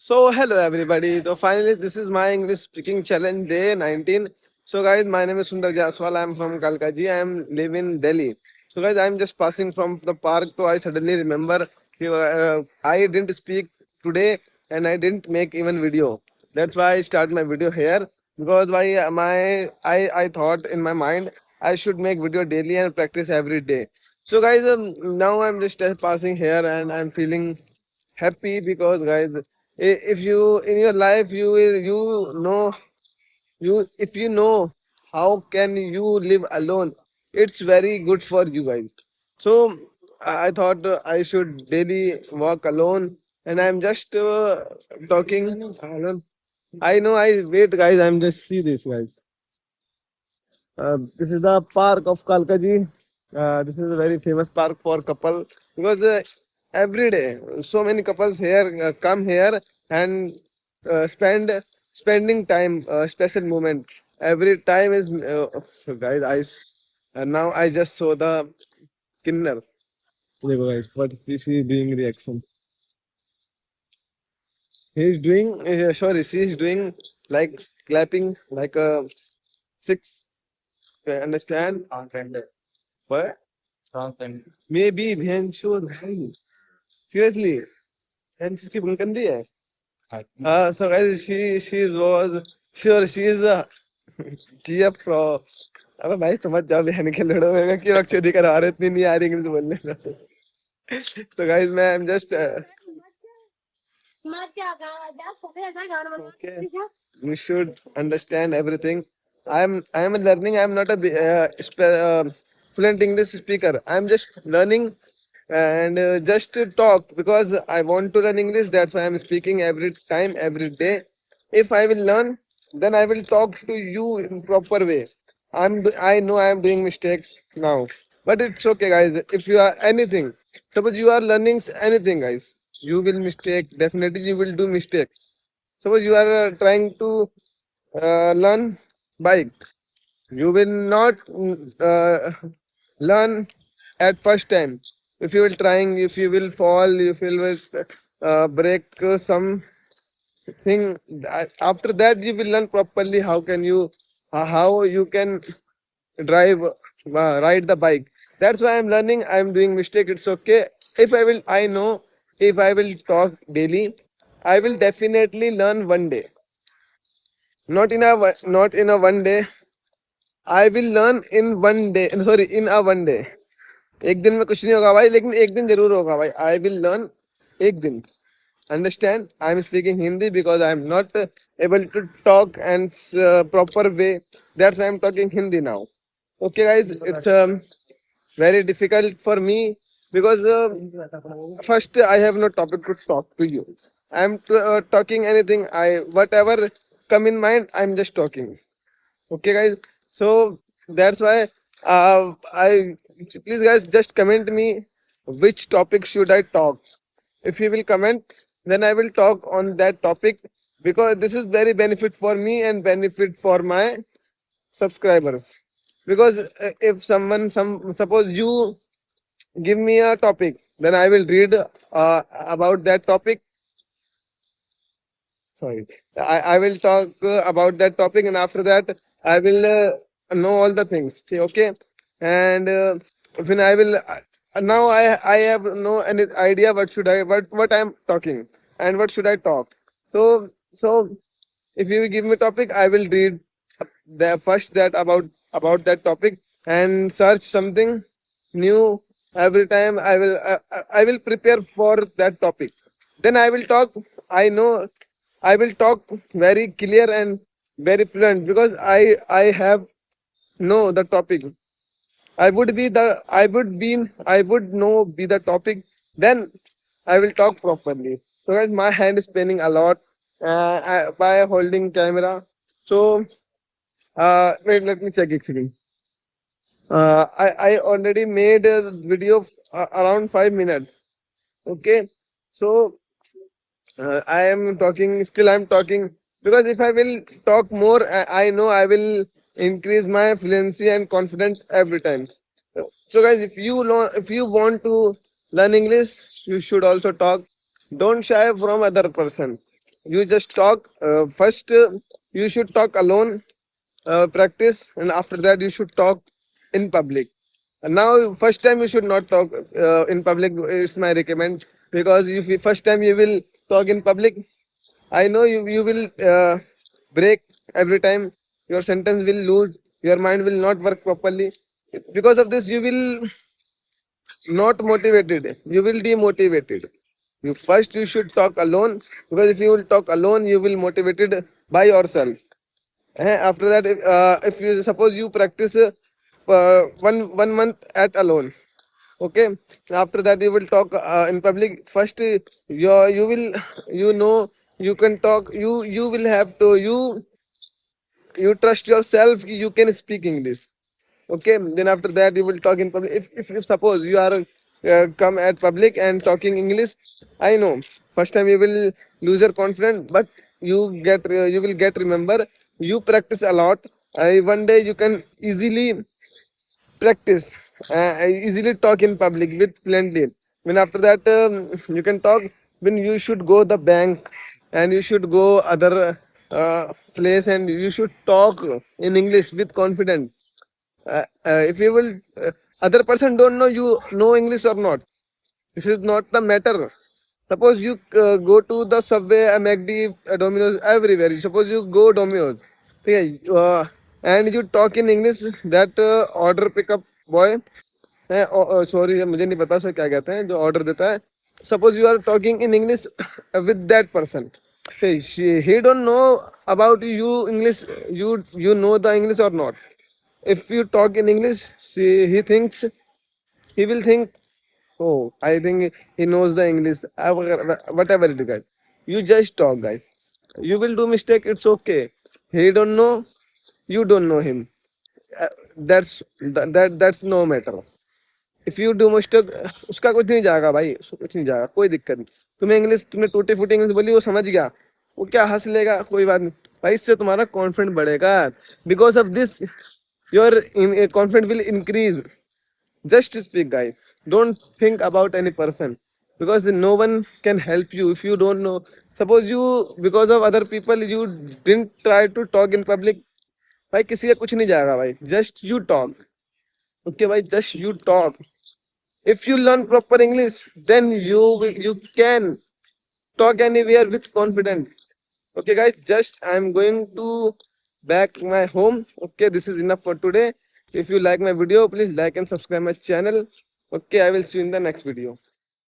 So hello everybody. So finally this is my English speaking challenge day 19. So guys, my name is Sundar Jaswal. I am from Kalkaji. I am live in Delhi. So guys, I am just passing from the park. So I suddenly remember I didn't speak today and I didn't make even video. That's why I start my video here because I thought in my mind I should make video daily and practice every day. So guys, now I'm just passing here and I'm feeling happy because guys, if you in your life you know you if you know how can you live alone, it's very good for you guys. So I thought I should daily walk alone and I'm just talking alone. I know. I wait guys, I'm just see this guys. This is the park of Kalkaji. This is a very famous park for couple because every day so many couples here come here and spending time, special moment. Every time is so guys. Now I just saw the kinner. देखो guys, what is he doing reaction? He is doing sorry, she is doing like clapping like a six. Understand? What? Maybe Bhanshu. Seriously, and इसकी बुनकंदी है. So guys, she is a GF pro. अबे भाई समझ जाओ बहन के लड़ो में क्यों अक्षय करा रहे इतनी नहीं आ रही इंग्लिश बोलने से. तो guys मैं I'm just okay. You should understand everything. I am learning. I am not a fluent English speaker. I am just learning and just to talk because I want to learn English. That's why I am speaking every time, every day. If I will learn, then I will talk to you in proper way. I know I am doing mistake now, but it's okay, guys. If you are anything, suppose you are learning anything, guys, you will mistake. Definitely, you will do mistake. Suppose you are trying to learn bike, you will not learn at first time. If you will trying, if you will fall, if you will break something, after that you will learn properly how you can drive, ride the bike. That's why I'm learning. I'm doing mistake. It's okay. If I will, I know if I will talk daily, I will definitely learn one day. Not in a one day. I will learn in one day. Sorry, in a one day. एक दिन में कुछ नहीं होगा भाई, लेकिन एक दिन जरूर होगा भाई. I will learn एक दिन. Understand? I am speaking Hindi because I am not able to talk and proper way. That's why I am talking Hindi now. Okay, guys, it's very difficult for me because first I have no topic to talk to you. I am talking anything. I whatever come in mind. I am just talking. Okay, guys. So that's why I please guys just comment me which topic should I talk. If you will comment, then I will talk on that topic because this is very benefit for me and benefit for my subscribers. Because if some suppose you give me a topic, then I will read about that topic. Sorry, I will talk about that topic, and after that I will know all the things. Okay, and when I will now I have no any idea what I am talking and what should I talk. So if you give me topic, I will read the first that about that topic and search something new every time. I will prepare for that topic. Then I will talk. I know I will talk very clear and very fluent because I have know the topic. I would know be the topic. Then I will talk properly. So guys, my hand is paining a lot by holding camera. So wait, let me check it again. I already made a video of, around 5 minutes. Okay, so I am talking. Still, I'm talking because if I will talk more, I know I will increase my fluency and confidence every time. So, guys, if you want to learn English, you should also talk. Don't shy from other person. you just talk. First, you should talk alone, practice, and after that you should talk in public. And now, first time you should not talk in public. It's my recommend, because if first time you will talk in public, I know you will break every time. Your sentence will lose. Your mind will not work properly. Because of this, you will not motivated. You will demotivated. You should talk alone, because if you will talk alone, you will motivated by yourself. After that, if you suppose you practice for one month at alone, okay. After that, you will talk in public. First, you will, you know, you can talk. You will have to, you trust yourself. You can speak English. Okay, then after that you will talk in public. If suppose you are come at public and talking English, I know first time you will lose your confidence, but you will get remember. You practice a lot. One day you can easily practice, easily talk in public with plenty. When after that, you can talk. When you should go the bank, and you should go other place, and you should talk in English with confidence. If you will, other person don't know you know English or not. This is not the matter. Suppose you go to the Subway, McD, Domino's, everywhere. Suppose you go Domino's, okay, and you talk in English, that order pickup boy, sorry मुझे नहीं पता sir क्या कहते हैं जो order देता है. Suppose you are talking in English with that person, he don't know about you English. You know the English or not. If you talk in English, he will think, oh, I think he knows the English. Whatever it is, guys. You just talk, guys. You will do mistake. It's okay. He don't know. You don't know him. That's no matter. If you do mistake, उसका कुछ नहीं जाएगा भाई, उसको कुछ नहीं जाएगा, कोई दिक्कत नहीं. तुम्हें इंग्लिश, तुमने टूटी फूटी इंग्लिश बोली, वो समझ गया, वो क्या हंस लेगा, कोई बात नहीं भाई. इससे तुम्हारा कॉन्फिडेंस बढ़ेगा. Because of this your confidence will increase. Just speak, guys. Don't think about any person, because no one can help you if you don't know. Suppose you, because of other people, you didn't try to talk in public. भाई किसी का कुछ नहीं जाएगा भाई. Just you talk. Okay, भाई. Just you talk. If you learn proper English, then you can talk anywhere with confidence. Okay, guys. Just I'm going to back my home. Okay, this is enough for today. If you like my video, please like and subscribe my channel. Okay, I will see you in the next video.